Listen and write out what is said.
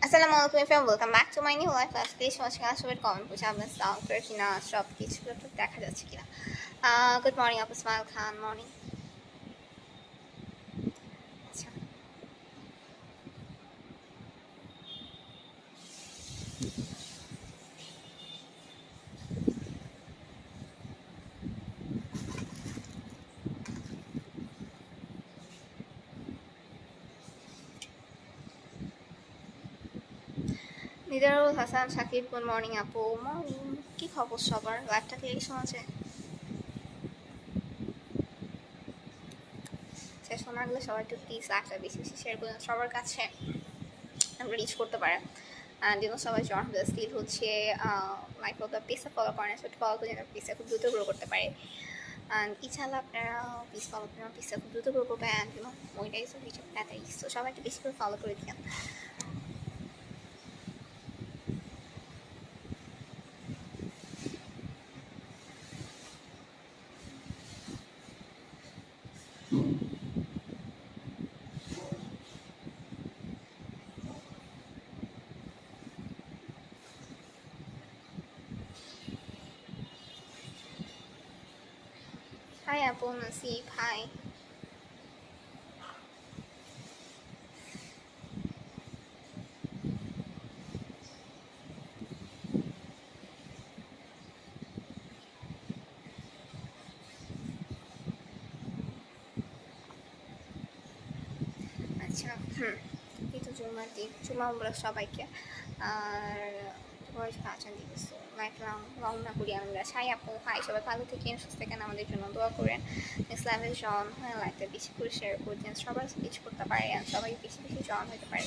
আসসালামু আলাইকুম FM, welcome back to my new life. আজকে সমস্ত সবাই কমেন্ট করছে আপনার সাউন্ড করে কিনা, সব কিছু দেখা যাচ্ছে কিনা। গুড মর্নিং আপু ইসমাইল খান, মর্নিং। আচ্ছা, নিজারুল হাসান সাকিব, গুড মর্নিং আপু। মর্নিং, কি খবর সবার? লাইফটা কি শোনাচ্ছে শোনাগুলো সবাই একটু প্লিজ লাইফটা বেশি বেশি শেয়ার করুন সবার কাছে, আমরা রিচ করতে পারে। অ্যান্ড সবাই জয়েন হতে স্টিল হচ্ছে লাইফ অফ দ্য পেসে ফলো করেন, সেটা ফলো করে যেন পেসে খুব দ্রুত গ্রো করতে পারে। অ্যান্ড ইনশাআল্লাহ আপনারা প্লিজ ফলো করেন, পেসে খুব দ্রুত গ্রো করবে। অ্যান্ড মনিটাইজ রিচ তাড়াতাড়ি, তো সবাই একটু বেশি করে ফলো করে দিন। হাই আপু নাসিব, হাই। আচ্ছা, এই তো জুমার দিন, জুমা আমরা সবাইকে। আর সবাই আছেন দিবস, লাইফ লং লং না করি আমরা। সাই আপু, হাই, সবাই ভালো থেকেন, সুস্থ থাকেন, আমাদের জন্য দোয়া করেন। নেক্সট লেভেল জন হ্যাঁ, লাইফটা বেশি করে শেয়ার করে দিন, সবাই কিছু করতে পারে আর সবাই বেশি বেশি জন হতে পারে।